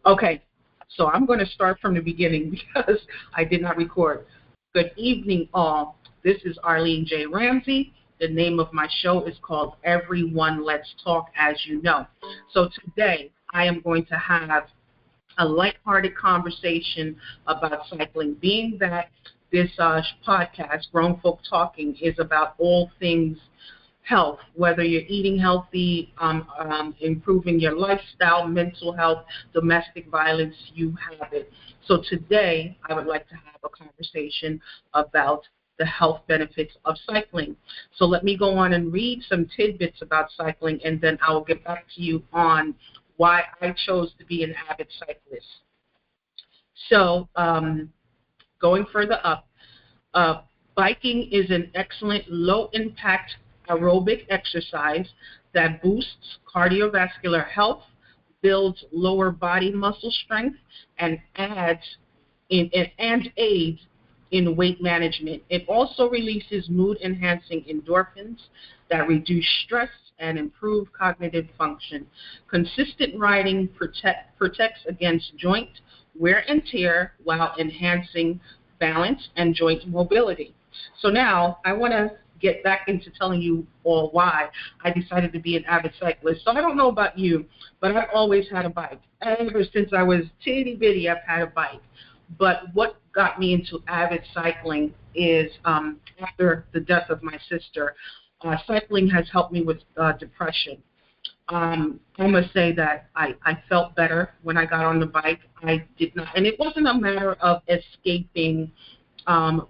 Okay, so I'm going to start from the beginning because I did not record. Good evening, all. This is Arlene J. Ramsey. The name of my show is called Everyone Let's Talk, as you know. So today I am going to have a lighthearted conversation about cycling, being that this podcast, Grown Folk Talking, is about all things health, whether you're eating healthy, improving your lifestyle, mental health, domestic violence, you have it. So today, I would like to have a conversation about the health benefits of cycling. So let me go on and read some tidbits about cycling, and then I will get back to you on why I chose to be an avid cyclist. So going further up, biking is an excellent low-impact aerobic exercise that boosts cardiovascular health, builds lower body muscle strength, and aids in weight management. It also releases mood-enhancing endorphins that reduce stress and improve cognitive function. Consistent riding protects against joint wear and tear while enhancing balance and joint mobility. So now I want to get back into telling you all why I decided to be an avid cyclist. So I don't know about you, but I've always had a bike. Ever since I was teeny bitty, I've had a bike. But what got me into avid cycling is after the death of my sister, cycling has helped me with depression. I must say that I felt better when I got on the bike. I did not, and it wasn't a matter of escaping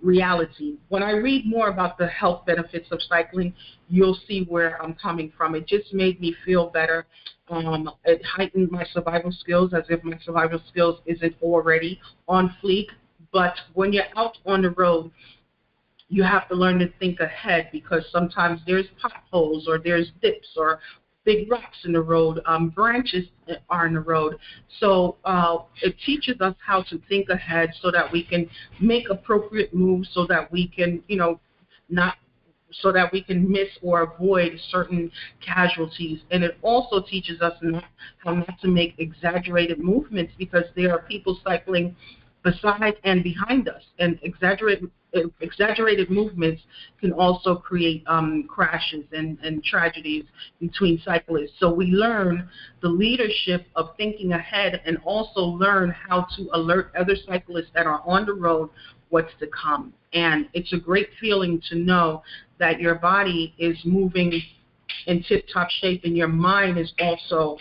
reality. When I read more about the health benefits of cycling, you'll see where I'm coming from. It just made me feel better. It heightened my survival skills, as if my survival skills isn't already on fleek. But when you're out on the road, you have to learn to think ahead, because sometimes there's potholes or there's dips or big rocks in the road, branches are in the road. So it teaches us how to think ahead so that we can make appropriate moves, so that we can, so that we can miss or avoid certain casualties. And it also teaches us how not to make exaggerated movements, because there are people cycling beside and behind us, and exaggerated movements can also create crashes and tragedies between cyclists. So we learn the leadership of thinking ahead, and also learn how to alert other cyclists that are on the road what's to come. And it's a great feeling to know that your body is moving in tip-top shape and your mind is also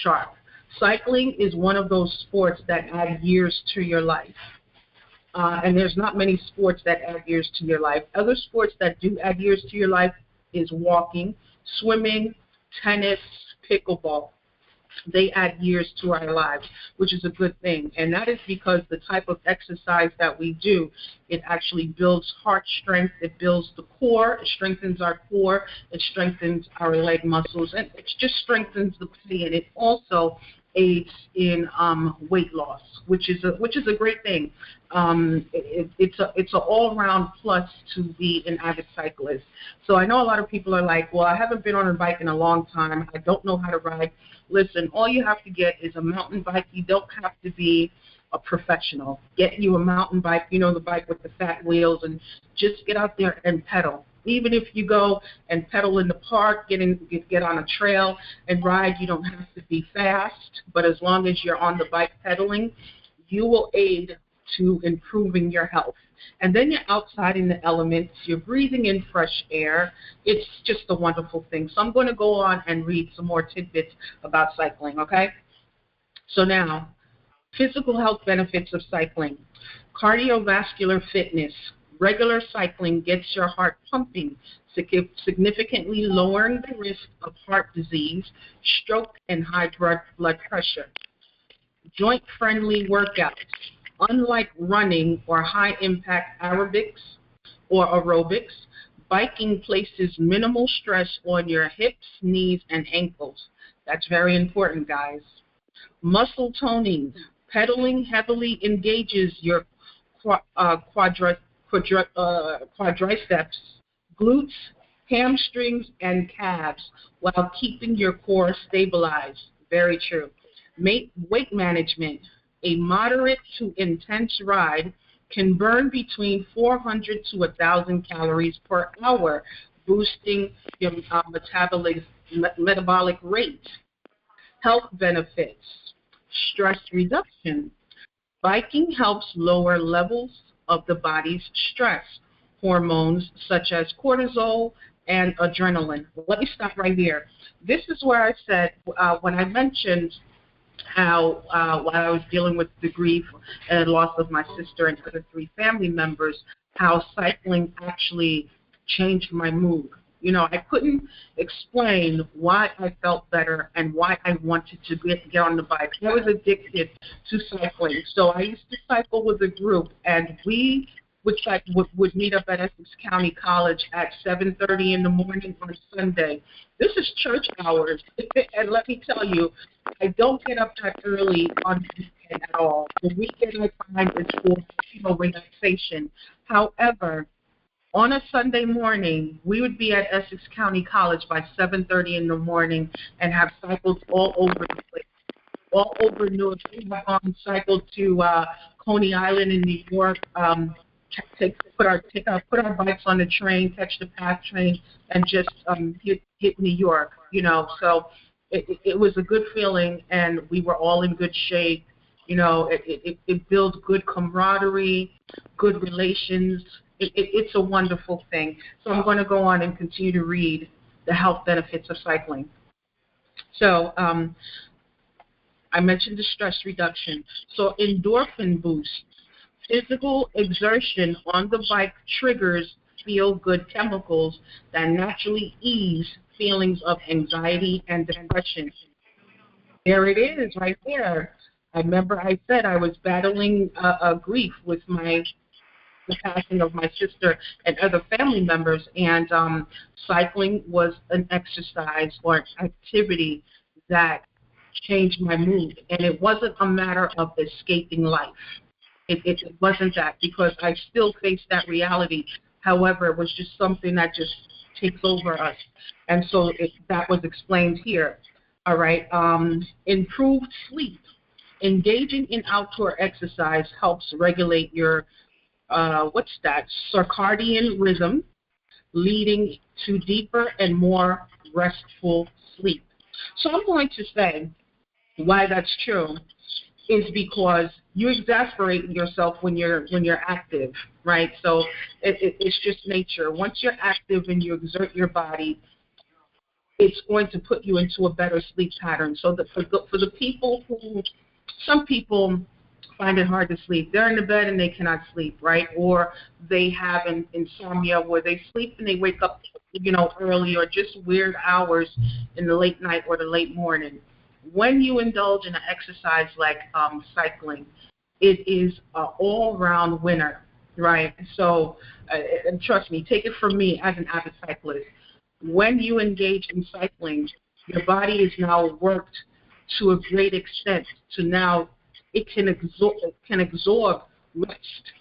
sharp. Cycling is one of those sports that add years to your life. And there's not many sports that add years to your life. Other sports that do add years to your life is walking, swimming, tennis, pickleball. They add years to our lives, which is a good thing. And that is because the type of exercise that we do, it actually builds heart strength, it builds the core, it strengthens our core, it strengthens our leg muscles, and it just strengthens the body, and it also aids in weight loss, which is a great thing. It's an all-around plus to be an avid cyclist. So I know a lot of people are like, well, I haven't been on a bike in a long time. I don't know how to ride. Listen, all you have to get is a mountain bike. You don't have to be a professional. Get you a mountain bike, the bike with the fat wheels, and just get out there and pedal. Even if you go and pedal in the park, get on a trail and ride, you don't have to be fast. But as long as you're on the bike pedaling, you will aid to improving your health. And then you're outside in the elements, you're breathing in fresh air. It's just a wonderful thing. So I'm going to go on and read some more tidbits about cycling, okay? So now, physical health benefits of cycling. Cardiovascular fitness. Regular cycling gets your heart pumping, significantly lowering the risk of heart disease, stroke, and high blood pressure. Joint-friendly workouts. Unlike running or high-impact aerobics, biking places minimal stress on your hips, knees, and ankles. That's very important, guys. Muscle toning. Pedaling heavily engages your quadriceps, glutes, hamstrings, and calves while keeping your core stabilized. Very true. Weight management. A moderate to intense ride can burn between 400 to 1,000 calories per hour, boosting your metabolic rate. Health benefits. Stress reduction. Biking helps lower levels of the body's stress hormones such as cortisol and adrenaline. Let me stop right here. This is where I said, when I mentioned how while I was dealing with the grief and loss of my sister and other three family members, how cycling actually changed my mood. You know, I couldn't explain why I felt better and why I wanted to get on the bike. I was addicted to cycling. So I used to cycle with a group, and we would meet up at Essex County College at 7:30 in the morning on Sunday. This is church hours, and let me tell you, I don't get up that early on the weekend at all. The weekend I find is for relaxation. However, on a Sunday morning, we would be at Essex County College by 7:30 in the morning and have cycles all over the place, all over New York. We have cycled to Coney Island in New York. Put our bikes on the train, catch the PATH train, and just hit New York. You know, so it was a good feeling, and we were all in good shape. You know, it builds good camaraderie, good relations. It's a wonderful thing. So I'm going to go on and continue to read the health benefits of cycling. So I mentioned the stress reduction. So endorphin boost. Physical exertion on the bike triggers feel-good chemicals that naturally ease feelings of anxiety and depression. There it is, right there. I remember I said I was battling a grief with the passing of my sister and other family members, and cycling was an exercise or activity that changed my mood. And it wasn't a matter of escaping life. It wasn't that, because I still face that reality. However, it was just something that just takes over us. And so that was explained here. All right. Improved sleep. Engaging in outdoor exercise helps regulate your, circadian rhythm, leading to deeper and more restful sleep. So I'm going to say why that's true is because you exasperate yourself when you're active, right? So it's just nature. Once you're active and you exert your body, it's going to put you into a better sleep pattern. So that for the people who, some people find it hard to sleep. They're in the bed and they cannot sleep, right? Or they have an insomnia where they sleep and they wake up, early, or just weird hours in the late night or the late morning. When you indulge in an exercise like cycling, it is an all-round winner, right? So, and trust me, take it from me as an avid cyclist. When you engage in cycling, your body is now worked to a great extent to now it can absorb rest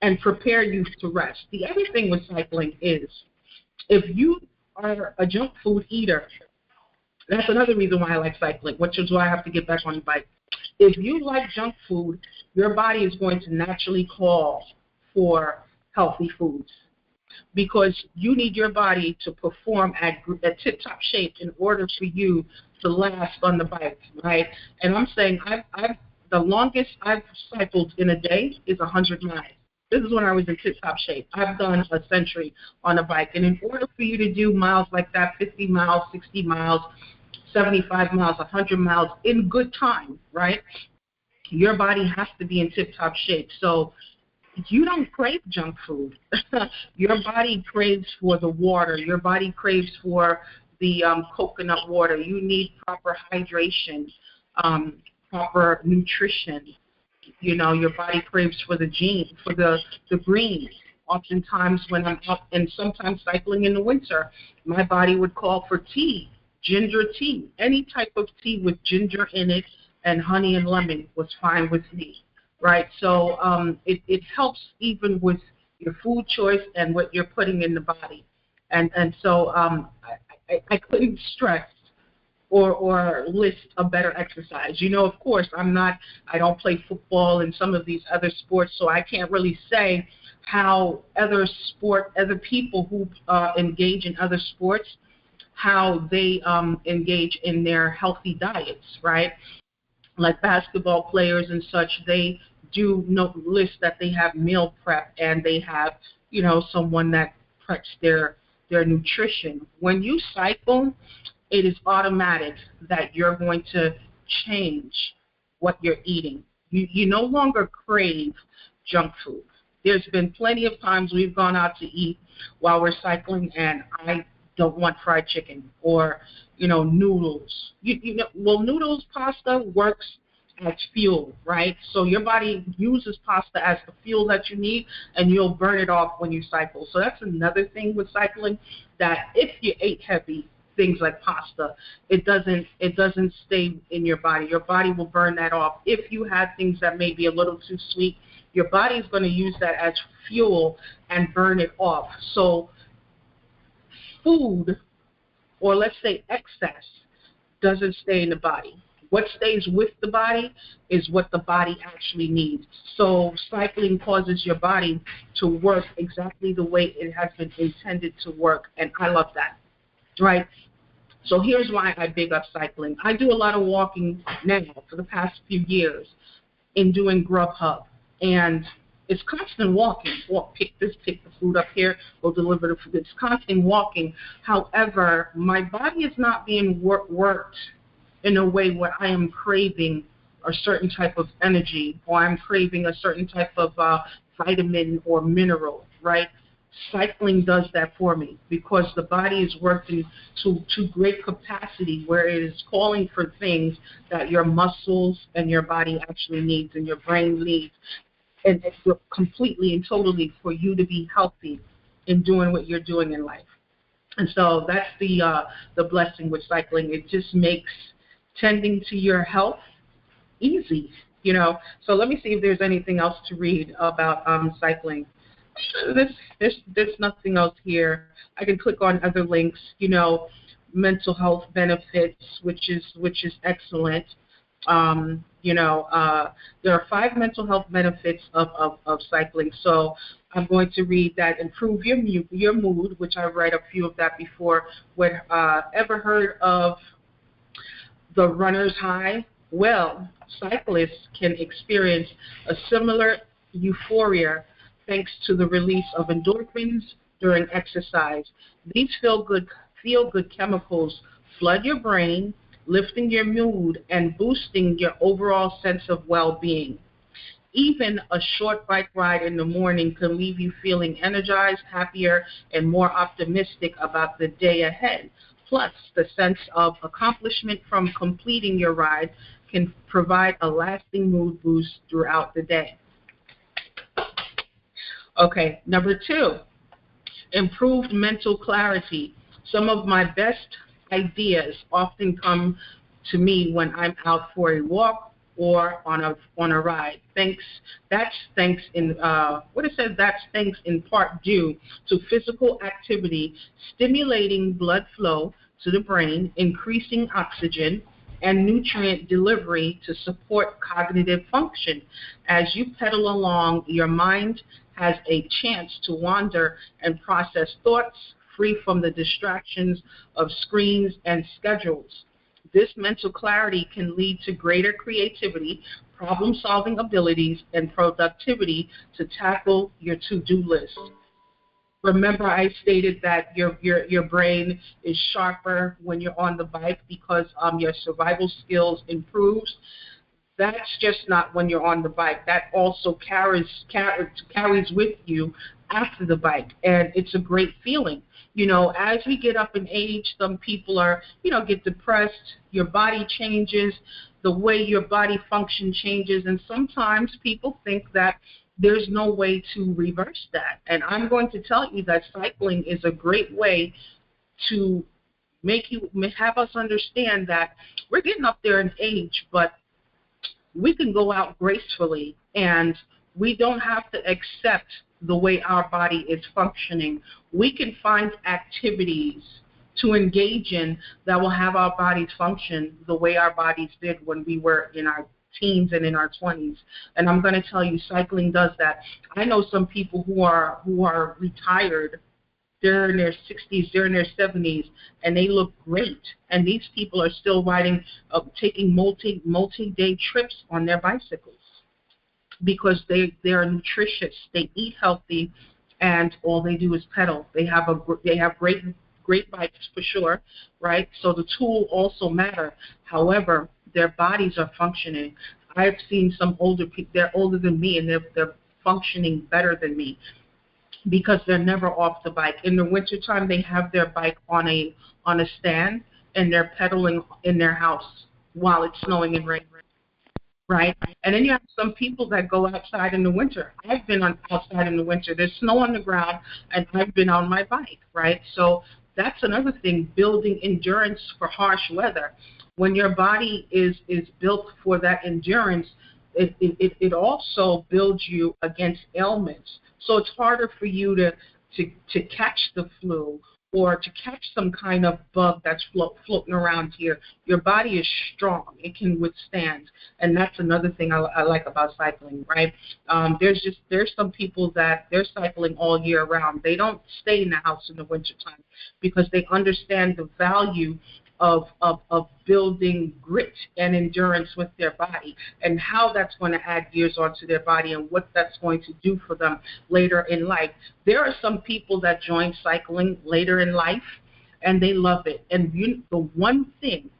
and prepare you to rest. The other thing with cycling is if you are a junk food eater, that's another reason why I like cycling, which is why I have to get back on the bike. If you like junk food, your body is going to naturally call for healthy foods because you need your body to perform at tip-top shape in order for you to last on the bike, right? And I'm saying the longest I've cycled in a day is 100 miles. This is when I was in tip-top shape. I've done a century on a bike. And in order for you to do miles like that, 50 miles, 60 miles, 75 miles, 100 miles in good time, right, your body has to be in tip-top shape. So you don't crave junk food. Your body craves for the water. Your body craves for the coconut water. You need proper hydration, proper nutrition. Your body craves for the greens. Oftentimes when I'm out, and sometimes cycling in the winter, my body would call for tea, ginger tea. Any type of tea with ginger in it and honey and lemon was fine with me, right? So it helps even with your food choice and what you're putting in the body. And so I couldn't stress or list a better exercise. You know, of course, I don't play football and some of these other sports, so I can't really say how other people who engage in other sports, how they engage in their healthy diets, right? Like basketball players and such, they do list that they have meal prep and they have, someone that preps their nutrition. When you cycle, it is automatic that you're going to change what you're eating. You no longer crave junk food. There's been plenty of times we've gone out to eat while we're cycling, and I don't want fried chicken or, noodles. Noodles, pasta works as fuel, right? So your body uses pasta as the fuel that you need, and you'll burn it off when you cycle. So that's another thing with cycling, that if you ate heavy things like pasta, it doesn't stay in your body. Your body will burn that off. If you had things that may be a little too sweet, your body is going to use that as fuel and burn it off. So food, or let's say excess, doesn't stay in the body. What stays with the body is what the body actually needs. So cycling causes your body to work exactly the way it has been intended to work, and I love that, right? So here's why I big up cycling. I do a lot of walking now for the past few years in doing Grubhub, and it's constant walking. Pick the food up here, go deliver the food. It's constant walking. However, my body is not being worked in a way where I am craving a certain type of energy, or I'm craving a certain type of vitamin or mineral, right? Cycling does that for me because the body is working to great capacity where it is calling for things that your muscles and your body actually needs and your brain needs, and it's completely and totally for you to be healthy in doing what you're doing in life. And so that's the blessing with cycling. It just makes tending to your health easy, So let me see if there's anything else to read about cycling. There's nothing else here. I can click on other links, mental health benefits, which is excellent. There are 5 mental health benefits of cycling. So I'm going to read that. Improve your mood, which I've read a few of that before. Ever heard of the runner's high? Well, cyclists can experience a similar euphoria thanks to the release of endorphins during exercise. These feel-good chemicals flood your brain, lifting your mood and boosting your overall sense of well-being. Even a short bike ride in the morning can leave you feeling energized, happier, and more optimistic about the day ahead. Plus, the sense of accomplishment from completing your ride can provide a lasting mood boost throughout the day. Okay, number 2, improved mental clarity. Some of my best ideas often come to me when I'm out for a walk or on a ride. That's thanks in part due to physical activity stimulating blood flow to the brain, increasing oxygen and nutrient delivery to support cognitive function. As you pedal along, your mind has a chance to wander and process thoughts free from the distractions of screens and schedules. This mental clarity can lead to greater creativity, problem-solving abilities, and productivity to tackle your to-do list. Remember, I stated that your brain is sharper when you're on the bike because your survival skills improves. That's just not when you're on the bike. That also carries with you after the bike, and it's a great feeling. As we get up in age, some people are, get depressed. Your body changes, the way your body function changes, and sometimes people think that there's no way to reverse that. And I'm going to tell you that cycling is a great way to have us understand that we're getting up there in age, but we can go out gracefully, and we don't have to accept the way our body is functioning. We can find activities to engage in that will have our bodies function the way our bodies did when we were in our teens and in our 20s. And I'm going to tell you, cycling does that. I know some people who are retired. They're in their 60s, they're in their 70s, and they look great. And these people are still taking multi-day trips on their bicycles because they are nutritious. They eat healthy, and all they do is pedal. They have great bikes for sure, right? So the tool also matter. However, their bodies are functioning. I've seen some older people. They're older than me, and they're functioning better than me, because they're never off the bike. In the wintertime, they have their bike on a stand, and they're pedaling in their house while it's snowing and raining, right? And then you have some people that go outside in the winter. I've been outside in the winter. There's snow on the ground, and I've been on my bike, right? So that's another thing, building endurance for harsh weather. When your body is built for that endurance, it also builds you against ailments. So it's harder for you to catch the flu or to catch some kind of bug that's floating around here. Your body is strong. It can withstand. And that's another thing I like about cycling, right? There's some people that they're cycling all year round. They don't stay in the house in the wintertime because they understand the value of building grit and endurance with their body, and how that's going to add years onto their body and what that's going to do for them later in life. There are some people that join cycling later in life, and they love it. And the one thing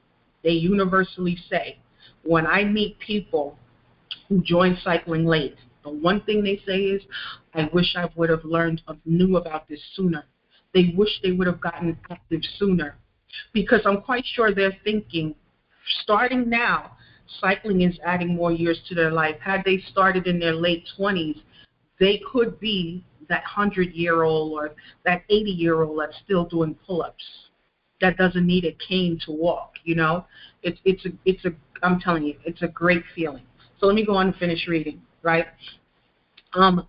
they universally say when I meet people who join cycling late, the one thing they say is, I wish I would have knew about this sooner. They wish they would have gotten active sooner. Because I'm quite sure they're thinking, starting now, cycling is adding more years to their life. Had they started in their late 20s, they could be that 100-year-old or that 80-year-old that's still doing pull-ups, that doesn't need a cane to walk. I'm telling you, it's a great feeling. So let me go on and finish reading, right?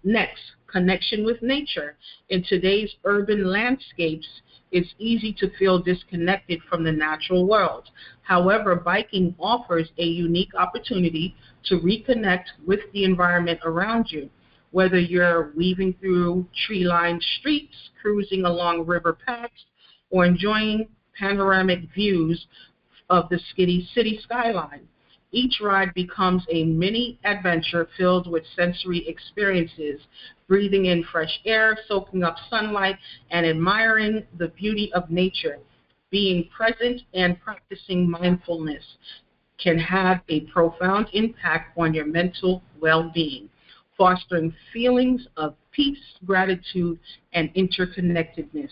Next, connection with nature. In today's urban landscapes, it's easy to feel disconnected from the natural world. However, biking offers a unique opportunity to reconnect with the environment around you. Whether you're weaving through tree-lined streets, cruising along river paths, or enjoying panoramic views of the city skyline, each ride becomes a mini adventure filled with sensory experiences, breathing in fresh air, soaking up sunlight, and admiring the beauty of nature. Being present and practicing mindfulness can have a profound impact on your mental well-being, fostering feelings of peace, gratitude, and interconnectedness.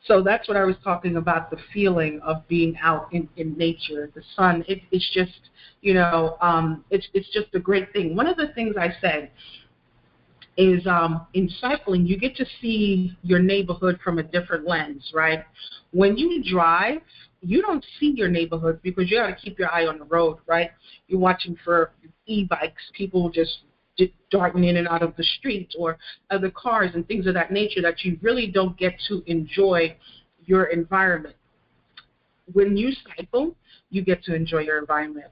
So that's what I was talking about, the feeling of being out in nature, the sun. It's just, it's just a great thing. One of the things I said is in cycling, you get to see your neighborhood from a different lens, right? When you drive, you don't see your neighborhood because you got to keep your eye on the road, right? You're watching for e-bikes, people just darting in and out of the streets, or other cars and things of that nature, that you really don't get to enjoy your environment. When you cycle, you get to enjoy your environment,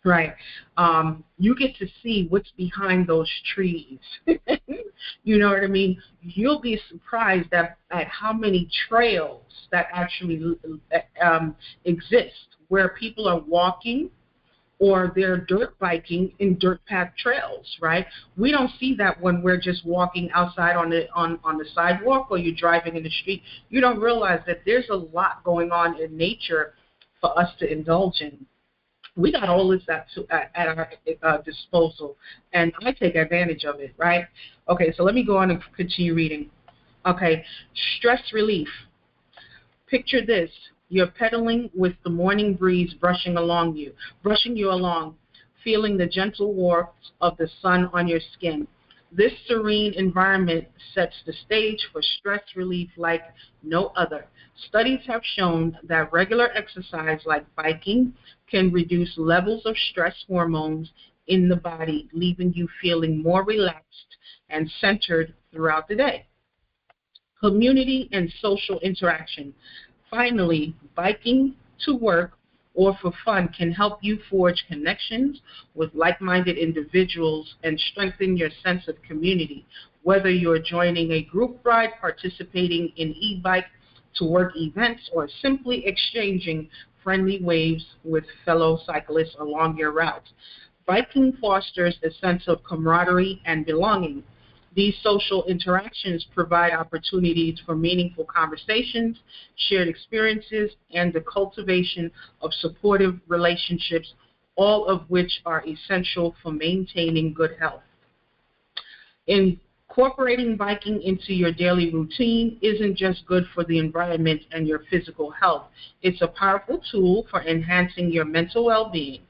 right? You get to see what's behind those trees. You know what I mean? You'll be surprised at how many trails that actually exist, where people are walking or they're dirt biking in dirt path trails, right? We don't see that when we're just walking outside on the sidewalk, or you're driving in the street. You don't realize that there's a lot going on in nature for us to indulge in. We got all this at our disposal, and I take advantage of it, right? Okay, so let me go on and continue reading. Okay, stress relief. Picture this. You're pedaling with the morning breeze brushing you along, feeling the gentle warmth of the sun on your skin. This serene environment sets the stage for stress relief like no other. Studies have shown that regular exercise like biking can reduce levels of stress hormones in the body, leaving you feeling more relaxed and centered throughout the day. Community and social interaction. Finally, biking to work or for fun can help you forge connections with like-minded individuals and strengthen your sense of community. Whether you're joining a group ride, participating in e-bike to work events, or simply exchanging friendly waves with fellow cyclists along your route, biking fosters a sense of camaraderie and belonging. These social interactions provide opportunities for meaningful conversations, shared experiences, and the cultivation of supportive relationships, all of which are essential for maintaining good health. Incorporating biking into your daily routine isn't just good for the environment and your physical health. It's a powerful tool for enhancing your mental well-being,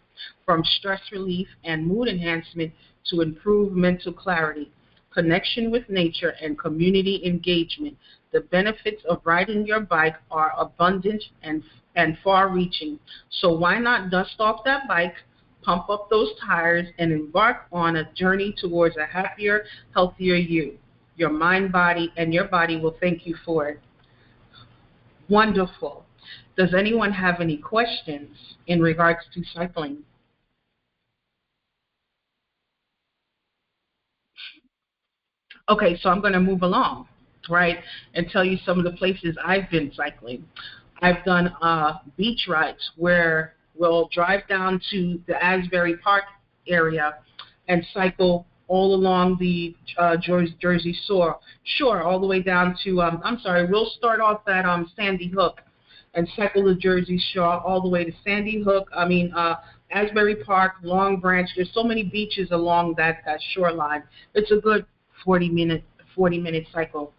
from stress relief and mood enhancement to improved mental clarity, connection with nature, and community engagement. The benefits of riding your bike are abundant and far-reaching. So why not dust off that bike, pump up those tires, and embark on a journey towards a happier, healthier you? Your mind, body, and your body will thank you for it. Wonderful. Does anyone have any questions in regards to cycling? Okay, so I'm going to move along, right, and tell you some of the places I've been cycling. I've done beach rides where we'll drive down to the Asbury Park area and cycle all along the Jersey shore, all the way down to, we'll start off at Sandy Hook and cycle the Jersey Shore all the way to Sandy Hook, Asbury Park, Long Branch. There's so many beaches along that shoreline. It's a good 40-minute cycle,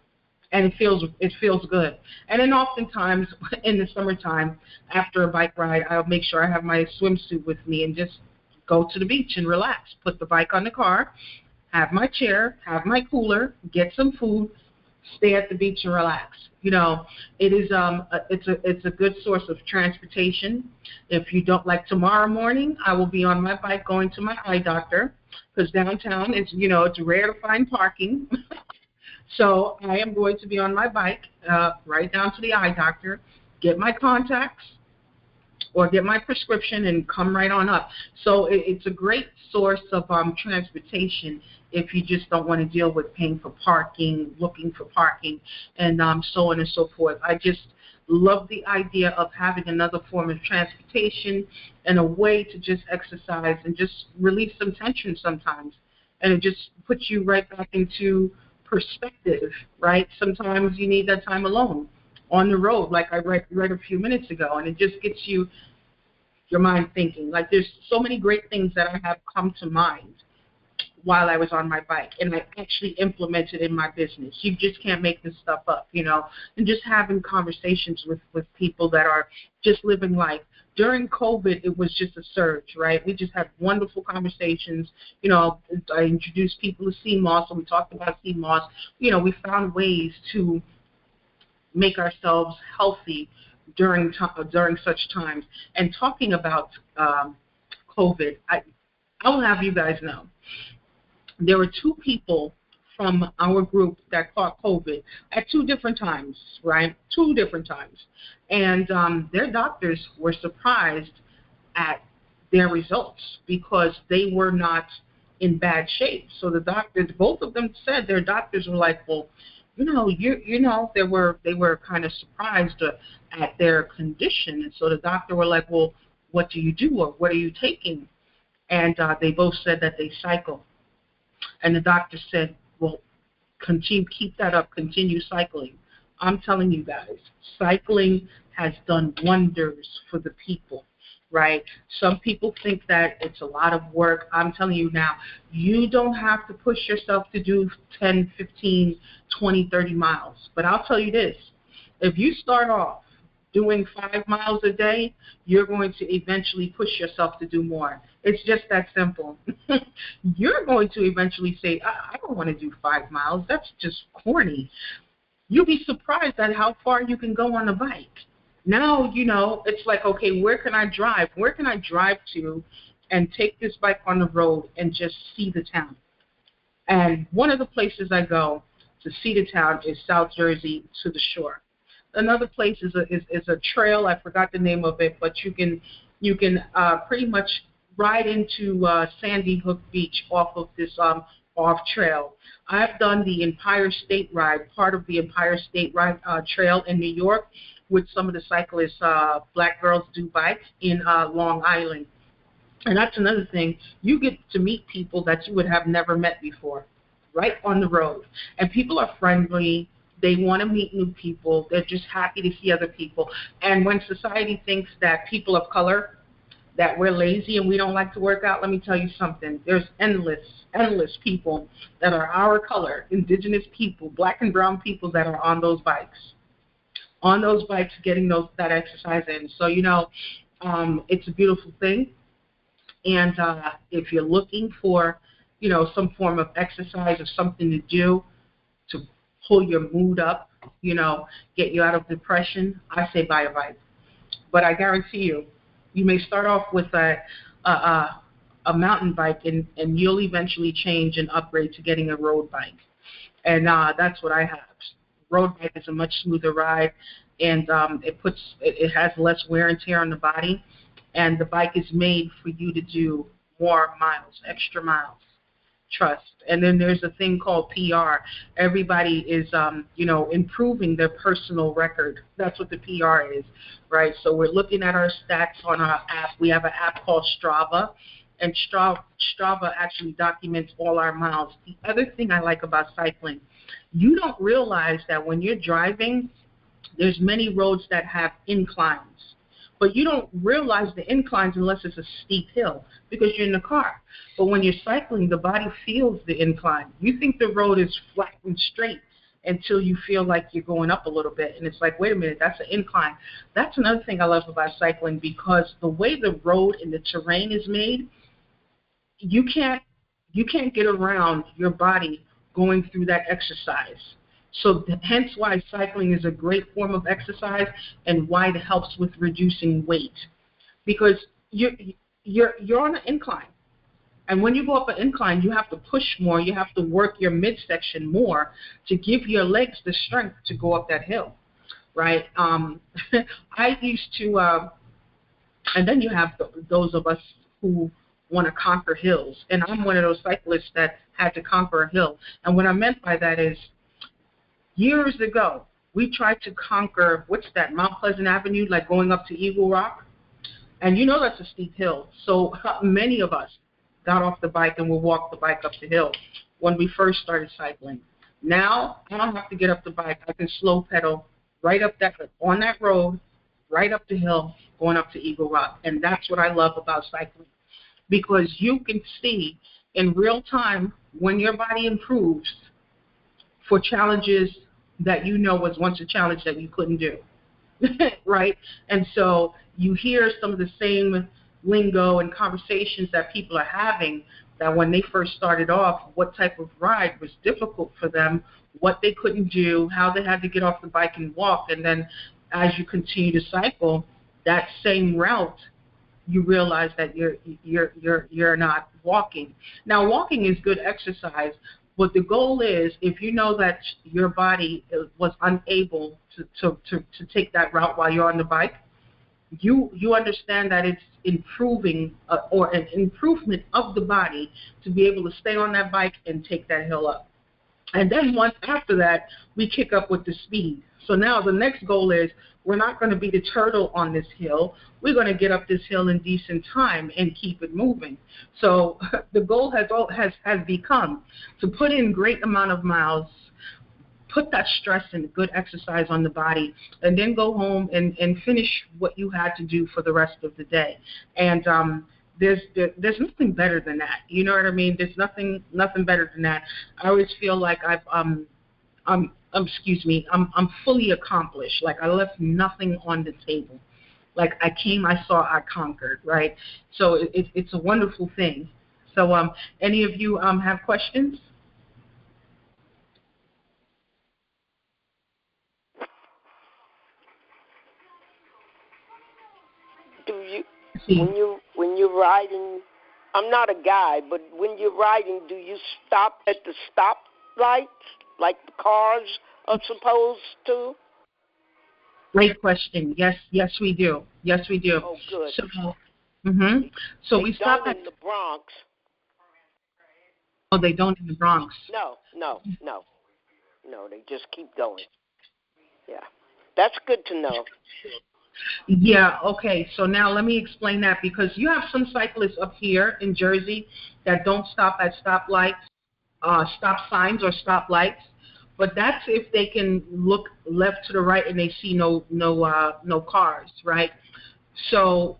and it feels good. And then oftentimes in the summertime, after a bike ride, I'll make sure I have my swimsuit with me and just go to the beach and relax. Put the bike on the car, have my chair, have my cooler, get some food, stay at the beach and relax. You know, it is it's a good source of transportation. If you don't, like tomorrow morning, I will be on my bike going to my eye doctor, because downtown it's rare to find parking. So I am going to be on my bike right down to the eye doctor, get my contacts or get my prescription and come right on up. So it's a great source of transportation if you just don't want to deal with paying for parking, looking for parking, and so on and so forth. I just love the idea of having another form of transportation and a way to just exercise and just release some tension sometimes. And it just puts you right back into perspective, right? Sometimes you need that time alone on the road, like I read a few minutes ago, and it just gets your mind thinking. Like, there's so many great things that I have come to mind while I was on my bike, and I actually implemented in my business. You just can't make this stuff up, and just having conversations with people that are just living life. During COVID, it was just a surge, right? We just had wonderful conversations. I introduced people to CMOS, and we talked about CMOS. We found ways to make ourselves healthy during such times. And talking about COVID, I will have you guys know, there were two people from our group that caught COVID at two different times, right? 2 different times. And their doctors were surprised at their results because they were not in bad shape. So the doctors, both of them said, their doctors were like, well, they were kind of surprised at their condition. And so the doctor were like, well, what do you do, or what are you taking? And they both said that they cycle. And the doctor said, well, keep that up, continue cycling. I'm telling you guys, cycling has done wonders for the people, right? Some people think that it's a lot of work. I'm telling you now, you don't have to push yourself to do 10, 15, 20, 30 miles. But I'll tell you this, if you start off doing 5 miles a day, you're going to eventually push yourself to do more. It's just that simple. You're going to eventually say, I don't want to do 5 miles. That's just corny. You'll be surprised at how far you can go on a bike. Now, it's like, okay, where can I drive? Where can I drive to and take this bike on the road and just see the town? And one of the places I go to see the town is South Jersey to the shore. another place is a trail. I forgot the name of it, but you can pretty much ride into Sandy Hook Beach off of this off trail. I've done the Empire State Ride, part of the Empire State Ride trail in New York, with some of the cyclists. Black Girls Do Bike in Long Island. And that's another thing. You get to meet people that you would have never met before, right on the road. And people are friendly. They want to meet new people. They're just happy to see other people. And when society thinks that people of color, that we're lazy and we don't like to work out, let me tell you something. There's endless people that are our color, indigenous people, black and brown people that are on those bikes. On those bikes, getting that exercise in. So, it's a beautiful thing. And if you're looking for, some form of exercise or something to do to pull your mood up, get you out of depression, I say buy a bike. But I guarantee you may start off with a mountain bike, and you'll eventually change and upgrade to getting a road bike. And that's what I have. Road bike is a much smoother ride, and it has less wear and tear on the body. And the bike is made for you to do more miles, extra miles. Trust. And then there's a thing called PR. Everybody is, improving their personal record. That's what the PR is, right? So we're looking at our stats on our app. We have an app called Strava, and Strava actually documents all our miles. The other thing I like about cycling, you don't realize that when you're driving, there's many roads that have inclines. But you don't realize the inclines unless it's a steep hill because you're in the car. But when you're cycling, the body feels the incline. You think the road is flat and straight until you feel like you're going up a little bit. And it's like, wait a minute, that's an incline. That's another thing I love about cycling, because the way the road and the terrain is made, you can't get around your body going through that exercise. So hence why cycling is a great form of exercise and why it helps with reducing weight, because you're on an incline. And when you go up an incline, you have to push more. You have to work your midsection more to give your legs the strength to go up that hill, right? I used to, and then you have those of us who want to conquer hills. And I'm one of those cyclists that had to conquer a hill. And what I meant by that is, years ago, we tried to conquer, what's that, Mount Pleasant Avenue, like going up to Eagle Rock. And that's a steep hill. So many of us got off the bike and would walk the bike up the hill when we first started cycling. Now, I don't have to get up the bike. I can slow pedal right up on that road, right up the hill, going up to Eagle Rock. And that's what I love about cycling, because you can see in real time when your body improves for challenges that was once a challenge that you couldn't do, right? And so you hear some of the same lingo and conversations that people are having, that when they first started off, what type of ride was difficult for them, what they couldn't do, how they had to get off the bike and walk. And then as you continue to cycle that same route, you realize that you're not walking. Now, walking is good exercise. But the goal is, if you know that your body was unable to take that route while you're on the bike, you understand that it's improving or an improvement of the body to be able to stay on that bike and take that hill up. And then once after that, we kick up with the speed. So now the next goal is, we're not going to be the turtle on this hill. We're going to get up this hill in decent time and keep it moving. So the goal has become to put in great amount of miles, put that stress and good exercise on the body, and then go home and finish what you had to do for the rest of the day. And there's nothing better than that. You know what I mean? There's nothing better than that. I always feel like I'm fully accomplished. Like I left nothing on the table. Like I came, I saw, I conquered, right? So it's a wonderful thing. So any of you have questions? Do you, when you're riding, I'm not a guy, but when you're riding, do you stop at the stop lights like the cars are supposed to? Great question. Yes, we do. Yes, we do. Oh, good. So we stop in the Bronx. Oh, they don't in the Bronx. No. They just keep going. Yeah, that's good to know. Yeah, okay. So now let me explain that, because you have some cyclists up here in Jersey that don't stop at stoplights, stop signs or stoplights. But that's if they can look left to the right and they see no cars, right? So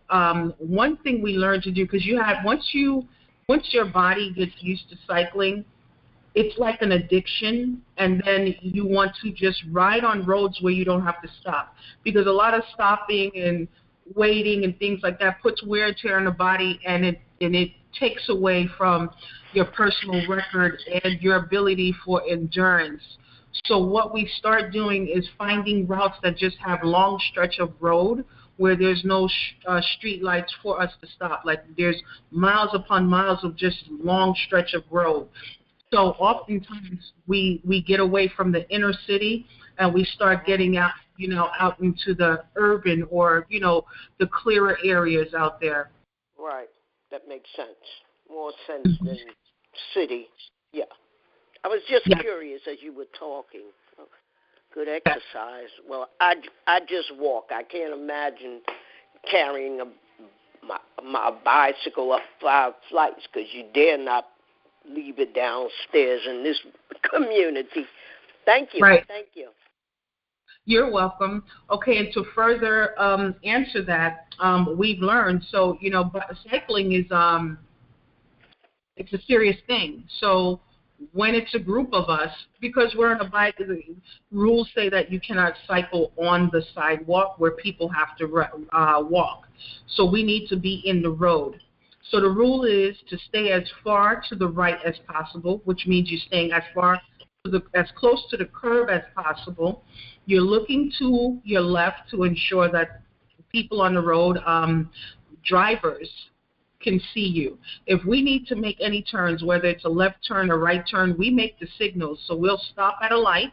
one thing we learned to do, because once your body gets used to cycling, it's like an addiction, and then you want to just ride on roads where you don't have to stop, because a lot of stopping and waiting and things like that puts wear and tear on the body, and it takes away from your personal record and your ability for endurance. So what we start doing is finding routes that just have long stretch of road where there's no street lights for us to stop. Like there's miles upon miles of just long stretch of road. So oftentimes we get away from the inner city and we start getting out into the urban or, the clearer areas out there. Right. That makes sense. More sense than city. Yeah. I was just curious as you were talking. Good exercise. Well, I just walk. I can't imagine carrying my bicycle up 5 flights, because you dare not leave it downstairs in this community. Thank you. Right. Thank you. You're welcome. Okay, and to further answer that, we've learned, so, cycling is it's a serious thing. So when it's a group of us, because we're on a bike, the rules say that you cannot cycle on the sidewalk where people have to walk. So we need to be in the road. So the rule is to stay as far to the right as possible, which means you're staying as close to the curb as possible. You're looking to your left to ensure that people on the road, drivers, can see you. If we need to make any turns, whether it's a left turn or right turn, we make the signals. So we'll stop at a light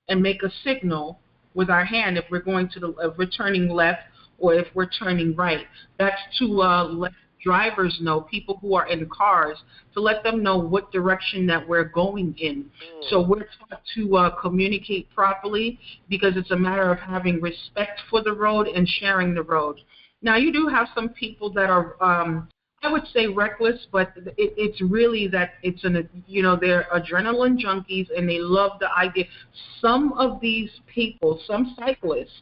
and make a signal with our hand if we're going to if we're turning left or if we're turning right. That's to let drivers know, people who are in cars, to let them know what direction that we're going in. So we're taught to communicate properly, because it's a matter of having respect for the road and sharing the road. Now, you do have some people that are, I would say, reckless, but it's really that they're adrenaline junkies and they love the idea. Some of these people, some cyclists,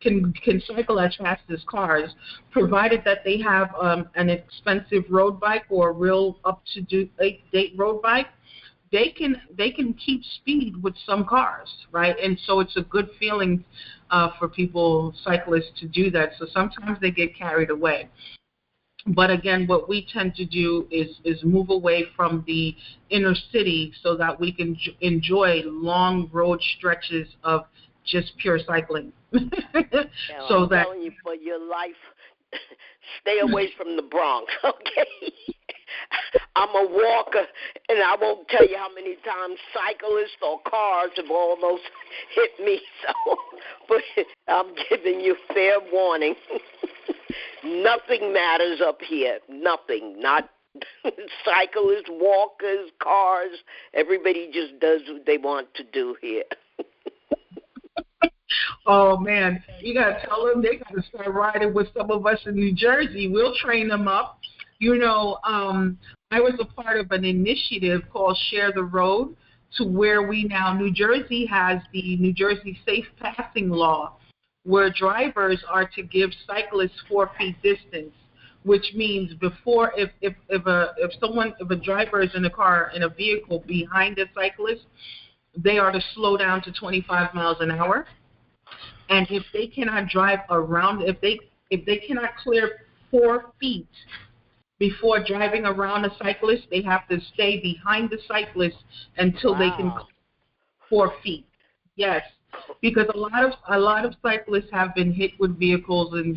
can cycle as fast as cars, provided that they have an expensive road bike or a real up-to-date road bike. They can keep speed with some cars, right? And so it's a good feeling for cyclists to do that. So sometimes they get carried away. But again, what we tend to do is move away from the inner city so that we can enjoy long road stretches of just pure cycling. I'm telling you, for your life, stay away from the Bronx, okay? I'm a walker, and I won't tell you how many times cyclists or cars have almost hit me. So, but I'm giving you fair warning. Nothing matters up here. Nothing. Not cyclists, walkers, cars. Everybody just does what they want to do here. Oh, man, you got to tell them they got to start riding with some of us in New Jersey. We'll train them up. I was a part of an initiative called Share the Road, to where New Jersey has the New Jersey Safe Passing Law, where drivers are to give cyclists 4 feet distance, which means if a driver is in a car, in a vehicle behind a cyclist, they are to slow down to 25 miles an hour. And if they cannot drive around, if they cannot clear 4 feet before driving around a cyclist, they have to stay behind the cyclist until they can clear 4 feet. Yes, because a lot of cyclists have been hit with vehicles, and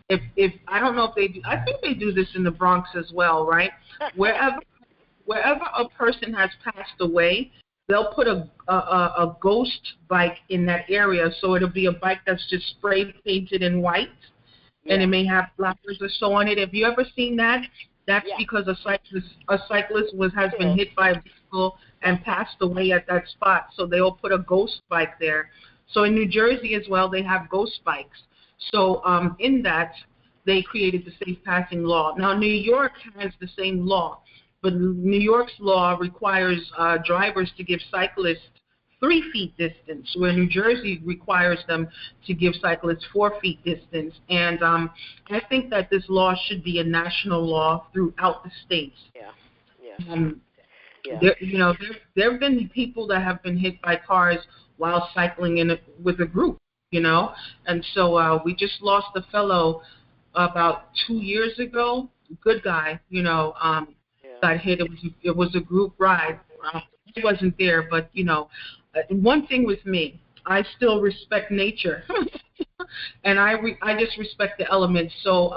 if I don't know if they do, I think they do this in the Bronx as well, right? Wherever a person has passed away, they'll put a ghost bike in that area, so it'll be a bike that's just spray painted in white, and it may have flowers or so on it. Have you ever seen that? That's because a cyclist has been hit by a vehicle and passed away at that spot, so they'll put a ghost bike there. So in New Jersey as well, they have ghost bikes. So in that, they created the safe passing law. Now, New York has the same law, but New York's law requires drivers to give cyclists 3 feet distance, where New Jersey requires them to give cyclists 4 feet distance. And I think that this law should be a national law throughout the states. There have been people that have been hit by cars while cycling with a group, and so we just lost a fellow about 2 years ago. Good guy, got hit. It was a group ride. He wasn't there, but one thing with me, I still respect nature, and I just respect the elements. So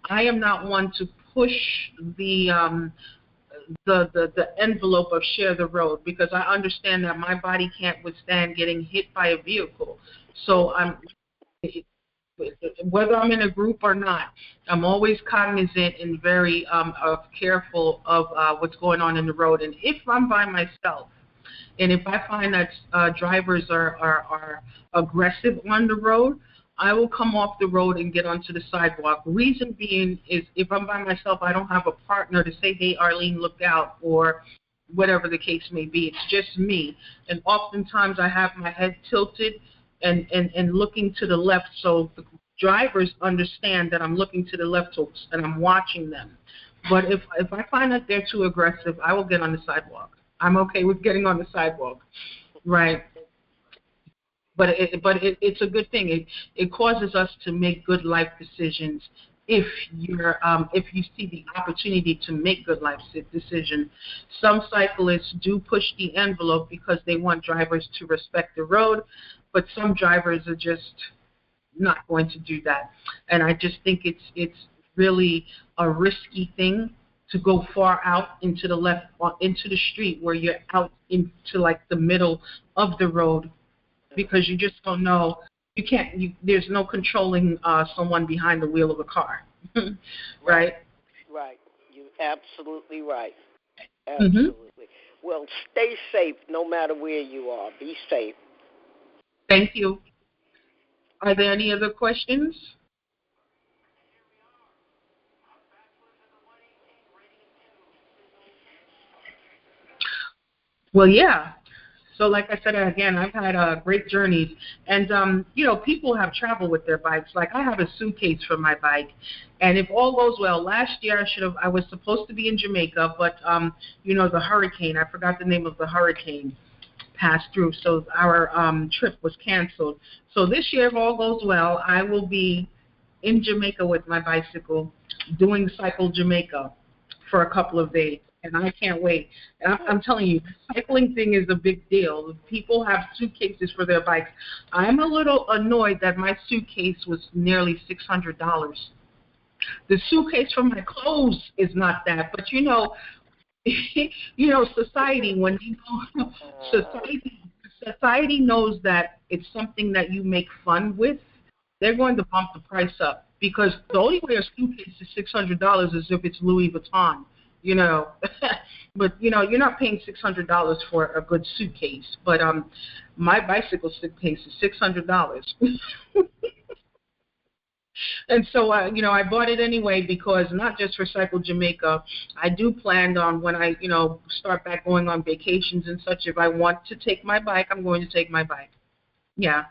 I am not one to push the envelope of share the road, because I understand that my body can't withstand getting hit by a vehicle. So whether I'm in a group or not, I'm always cognizant and very careful of what's going on in the road. And if I'm by myself, and if I find that drivers are aggressive on the road, I will come off the road and get onto the sidewalk. Reason being is if I'm by myself, I don't have a partner to say, hey, Arlene, look out, or whatever the case may be. It's just me. And oftentimes I have my head tilted and looking to the left, so the drivers understand that I'm looking to the left and I'm watching them. But if I find that they're too aggressive, I will get on the sidewalk. I'm okay with getting on the sidewalk, right? But it's a good thing. It causes us to make good life decisions if you see the opportunity to make good life decisions. Some cyclists do push the envelope because they want drivers to respect the road, but some drivers are just not going to do that. And I just think it's really a risky thing to go far out into the left, into the street, where you're out into like the middle of the road, because you just don't know. There's no controlling someone behind the wheel of a car, right? Right. You're absolutely right. Absolutely. Mm-hmm. Well, stay safe no matter where you are. Be safe. Thank you. Are there any other questions? Well, yeah. So like I said, again, I've had great journeys. And, people have traveled with their bikes. Like I have a suitcase for my bike. And if all goes well, last year I was supposed to be in Jamaica, but, the hurricane, I forgot the name of the hurricane, passed through. So our trip was canceled. So this year, if all goes well, I will be in Jamaica with my bicycle doing Cycle Jamaica for a couple of days. And I can't wait. And I'm telling you, the cycling thing is a big deal. People have suitcases for their bikes. I'm a little annoyed that my suitcase was nearly $600. The suitcase for my clothes is not that, but society, when society knows that it's something that you make fun with, they're going to bump the price up, because the only way a suitcase is $600 is if it's Louis Vuitton. But you're not paying $600 for a good suitcase. But my bicycle suitcase is $600. And so I bought it anyway, because not just for Cycle Jamaica, I do plan on when I start back going on vacations and such. If I want to take my bike, I'm going to take my bike. Yeah.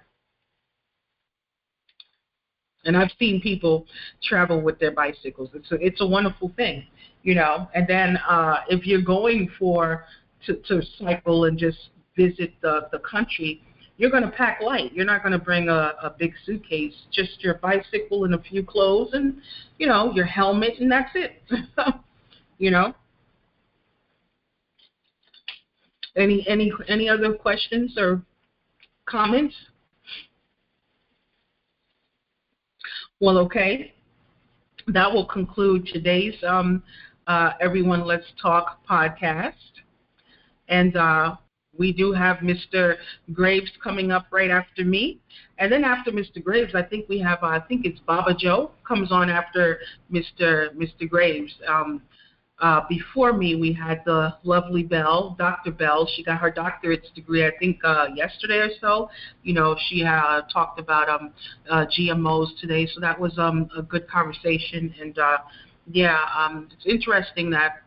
And I've seen people travel with their bicycles. It's a wonderful thing. And then if you're going to cycle and just visit the country, you're going to pack light. You're not going to bring a big suitcase, just your bicycle and a few clothes and, your helmet, and that's it. Any other questions or comments? Well, okay. That will conclude today's Everyone Let's Talk podcast. And we do have Mr. Graves coming up right after me. And then after Mr. Graves, I think we have, I think it's Baba Joe comes on after Mr. Graves. Before me, we had the lovely Belle, Dr. Belle. She got her doctorate's degree, I think, yesterday or so. You know, she talked about GMOs today, so that was a good conversation. And, it's interesting that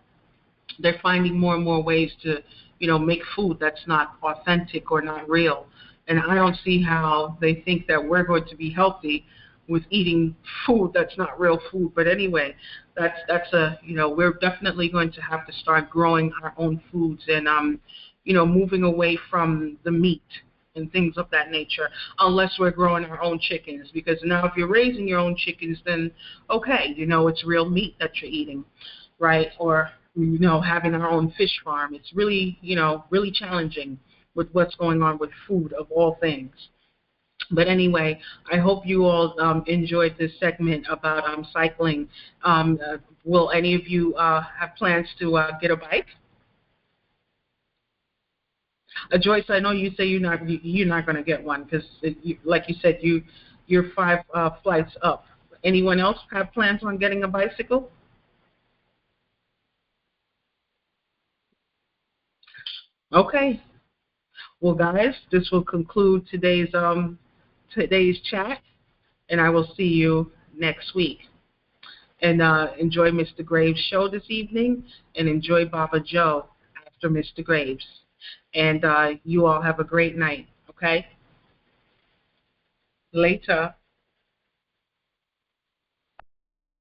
they're finding more and more ways to, you know, make food that's not authentic or not real. And I don't see how they think that we're going to be healthy with eating food that's not real food. But anyway, that's we're definitely going to have to start growing our own foods and, moving away from the meat and things of that nature, unless we're growing our own chickens. Because now if you're raising your own chickens, then, okay, it's real meat that you're eating, right? Or, having our own fish farm. It's really, really challenging with what's going on with food of all things. But anyway, I hope you all enjoyed this segment about cycling. Will any of you have plans to get a bike? Joyce, I know you say you're not going to get one because, like you said, you're 5 flights up. Anyone else have plans on getting a bicycle? Okay. Well, guys, this will conclude today's chat, and I will see you next week. And enjoy Mr. Graves' show this evening, and enjoy Baba Joe after Mr. Graves. And you all have a great night, okay? Later.